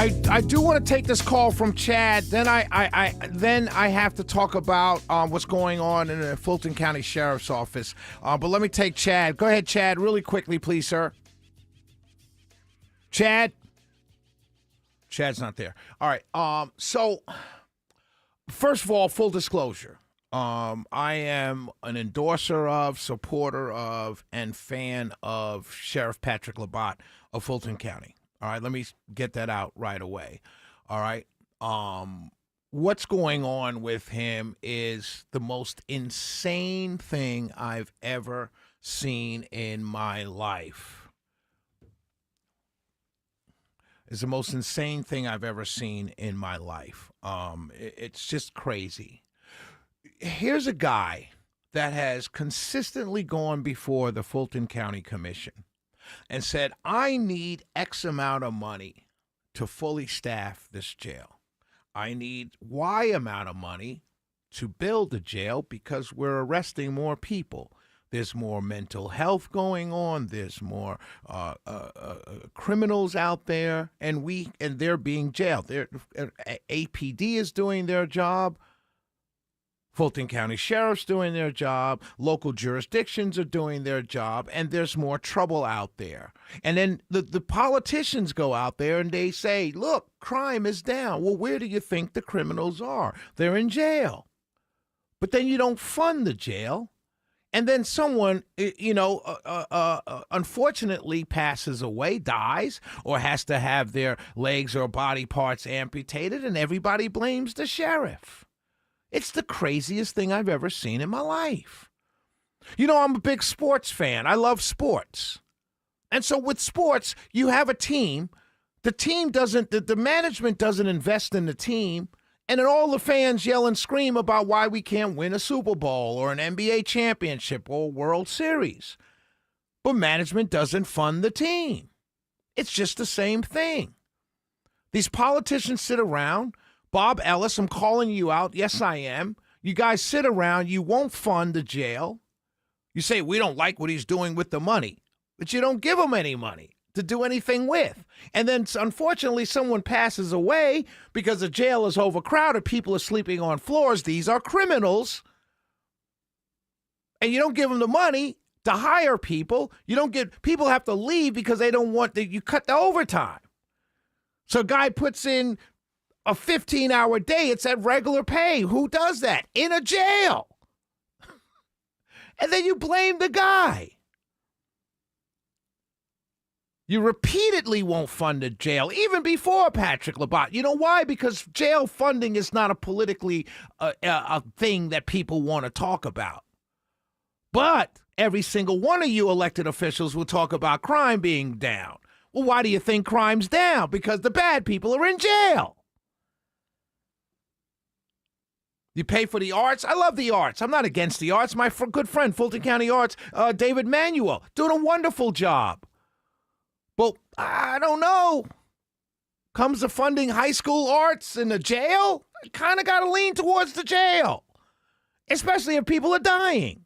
I do want to take this call from Chad. Then I have to talk about what's going on in the Fulton County Sheriff's Office. But let me take Chad. Go ahead, Chad, really quickly, please, sir. Chad? Chad's not there. All right. So, first of all, full disclosure. I am an endorser of, supporter of, and fan of Sheriff Patrick Labat of Fulton County. All right, let me get that out right away. All right. What's going on with him is the most insane thing I've ever seen in my life. It's the most insane thing I've ever seen in my life. It's just crazy. Here's a guy that has consistently gone before the Fulton County Commission and said, I need X amount of money to fully staff this jail. I need Y amount of money to build the jail because we're arresting more people. There's more mental health going on. There's more criminals out there, and they're being jailed. APD is doing their job. Fulton County Sheriff's doing their job. Local jurisdictions are doing their job, and there's more trouble out there. And then the politicians go out there and they say, look, crime is down. Well, where do you think the criminals are? They're in jail. But then you don't fund the jail. And then someone, unfortunately passes away, dies, or has to have their legs or body parts amputated, and everybody blames the sheriff. It's the craziest thing I've ever seen in my life. You know, I'm a big sports fan. I love sports. And so with sports, you have a team. The team doesn't, the management doesn't invest in the team. And then all the fans yell and scream about why we can't win a Super Bowl or an NBA championship or World Series. But management doesn't fund the team. It's just the same thing. These politicians sit around. Bob Ellis, I'm calling you out. Yes, I am. You guys sit around. You won't fund the jail. You say, we don't like what he's doing with the money. But you don't give him any money to do anything with. And then, unfortunately, someone passes away because the jail is overcrowded. People are sleeping on floors. These are criminals. And you don't give them the money to hire people. You don't get, people have to leave because they don't want, you cut the overtime. So a guy puts in a 15-hour day, it's at regular pay. Who does that? In a jail. And then you blame the guy. You repeatedly won't fund a jail, even before Patrick Labat. You know why? Because jail funding is not a politically a thing that people want to talk about. But every single one of you elected officials will talk about crime being down. Well, why do you think crime's down? Because the bad people are in jail. You pay for the arts? I love the arts. I'm not against the arts. My good friend, Fulton County Arts, David Manuel, doing a wonderful job. But I don't know. Comes to funding high school arts in the jail? You kind of got to lean towards the jail, especially if people are dying.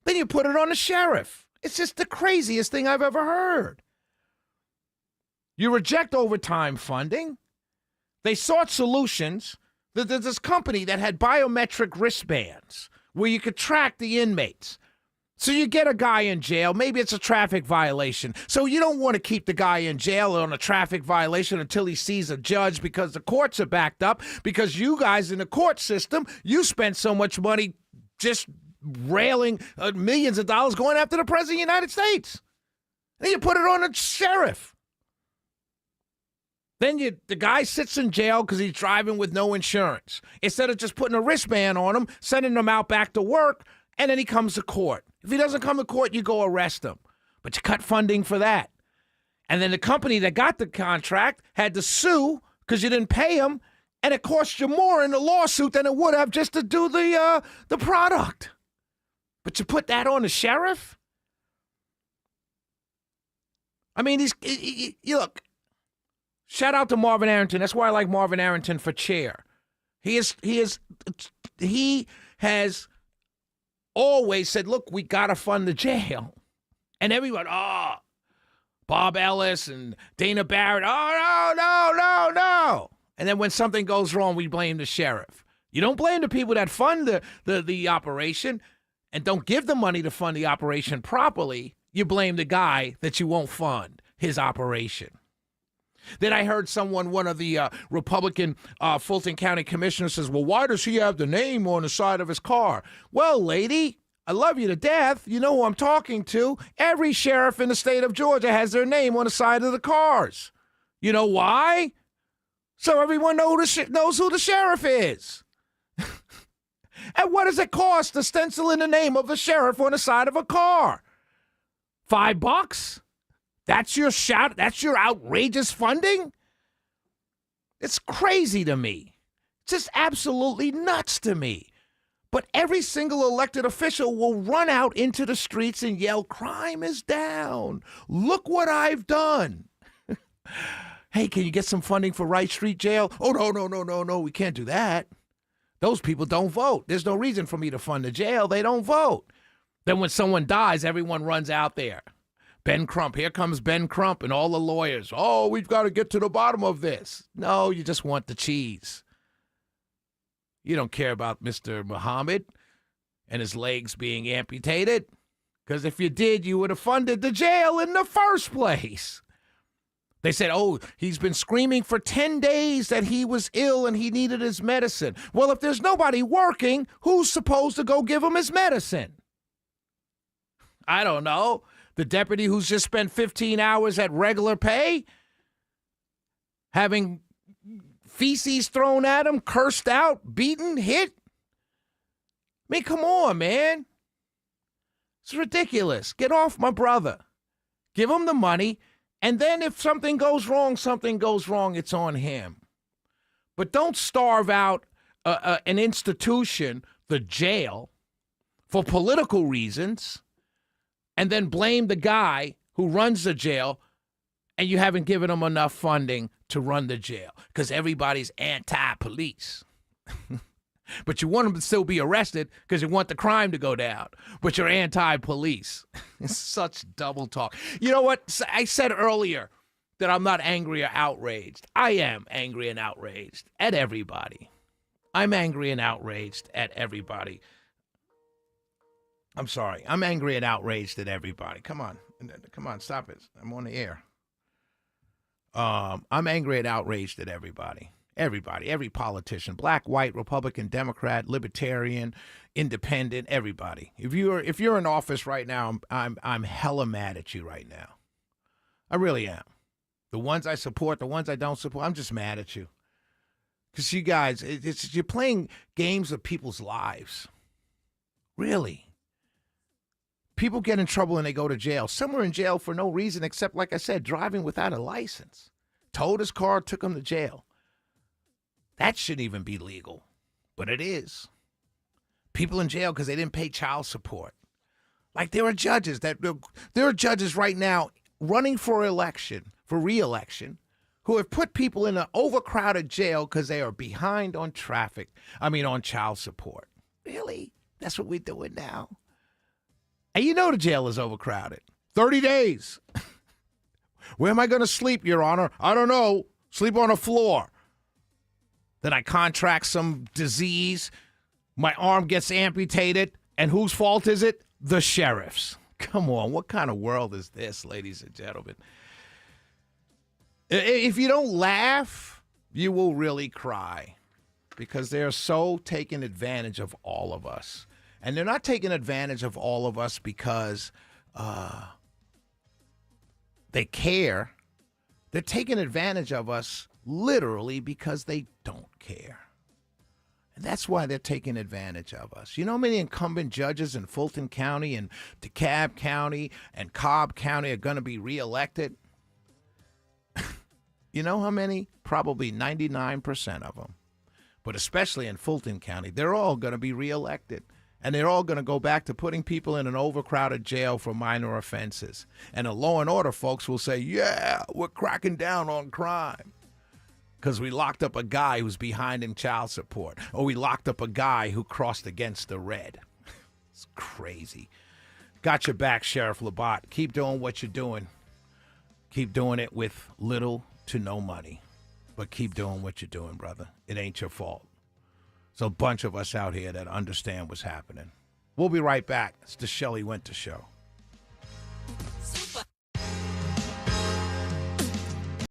Then you put it on the sheriff. It's just the craziest thing I've ever heard. You reject overtime funding. They sought solutions. There's this company that had biometric wristbands where you could track the inmates. So you get a guy in jail, maybe it's a traffic violation. So you don't want to keep the guy in jail on a traffic violation until he sees a judge because the courts are backed up, because you guys in the court system, you spent so much money just railing millions of dollars going after the president of the United States. And you put it on a sheriff. Then the guy sits in jail because he's driving with no insurance. Instead of just putting a wristband on him, sending him out back to work, and then he comes to court. If he doesn't come to court, you go arrest him. But you cut funding for that. And then the company that got the contract had to sue because you didn't pay him, and it cost you more in the lawsuit than it would have just to do the product. But you put that on the sheriff? I mean, you look. Shout out to Marvin Arrington. That's why I like Marvin Arrington for chair. He has always said, look, we got to fund the jail. And everyone, Bob Ellis and Dana Barrett, And then when something goes wrong, we blame the sheriff. You don't blame the people that fund the operation and don't give the money to fund the operation properly. You blame the guy that you won't fund his operation. Then I heard one of the Republican Fulton County commissioners says, well, why does he have the name on the side of his car? Well, lady, I love you to death. You know who I'm talking to. Every sheriff in the state of Georgia has their name on the side of the cars. You know why? So everyone knows who the sheriff is. And what does it cost to stencil in the name of the sheriff on the side of a car? $5? That's your shout? That's your outrageous funding? It's crazy to me. It's just absolutely nuts to me. But every single elected official will run out into the streets and yell, crime is down. Look what I've done. Hey, can you get some funding for Wright Street Jail? Oh, no. We can't do that. Those people don't vote. There's no reason for me to fund the jail. They don't vote. Then when someone dies, everyone runs out there. Ben Crump, here comes Ben Crump and all the lawyers. Oh, we've got to get to the bottom of this. No, you just want the cheese. You don't care about Mr. Muhammad and his legs being amputated. Because if you did, you would have funded the jail in the first place. They said, oh, he's been screaming for 10 days that he was ill and he needed his medicine. Well, if there's nobody working, who's supposed to go give him his medicine? I don't know. The deputy who's just spent 15 hours at regular pay, having feces thrown at him, cursed out, beaten, hit. I mean, come on, man. It's ridiculous. Get off my brother. Give him the money. And then if something goes wrong, it's on him. But don't starve out an institution, the jail, for political reasons, and then blame the guy who runs the jail, and you haven't given him enough funding to run the jail because everybody's anti-police. But you want them to still be arrested because you want the crime to go down. But you're anti-police. It's such double talk. You know what? I said earlier that I'm not angry or outraged. I am angry and outraged at everybody. I'm angry and outraged at everybody. I'm sorry. I'm angry and outraged at everybody. Come on, stop it. I'm on the air. I'm angry and outraged at everybody. Everybody, every politician, black, white, Republican, Democrat, Libertarian, Independent, everybody. If you're in office right now, I'm hella mad at you right now. I really am. The ones I support, the ones I don't support, I'm just mad at you. Because you guys, you're playing games of people's lives. Really. People get in trouble and they go to jail. Some are in jail for no reason except, like I said, driving without a license. Towed his car, took him to jail. That shouldn't even be legal, but it is. People in jail because they didn't pay child support. Like there are judges right now running for re-election, who have put people in an overcrowded jail because they are behind on on child support. Really? That's what we're doing now? And you know the jail is overcrowded. 30 days. Where am I going to sleep, Your Honor? I don't know. Sleep on a floor. Then I contract some disease, my arm gets amputated, and whose fault is it? The sheriff's. Come on, what kind of world is this, ladies and gentlemen? If you don't laugh, you will really cry because they're so taking advantage of all of us. And they're not taking advantage of all of us because they care. They're taking advantage of us literally because they don't care. And that's why they're taking advantage of us. You know how many incumbent judges in Fulton County and DeKalb County and Cobb County are going to be reelected? You know how many? Probably 99% of them. But especially in Fulton County, they're all going to be reelected. And they're all going to go back to putting people in an overcrowded jail for minor offenses. And the law and order folks will say, yeah, we're cracking down on crime. Because we locked up a guy who's behind in child support. Or we locked up a guy who crossed against the red. It's crazy. Got your back, Sheriff Labat. Keep doing what you're doing. Keep doing it with little to no money. But keep doing what you're doing, brother. It ain't your fault. There's a bunch of us out here that understand what's happening. We'll be right back. It's the Shelley Winter Show.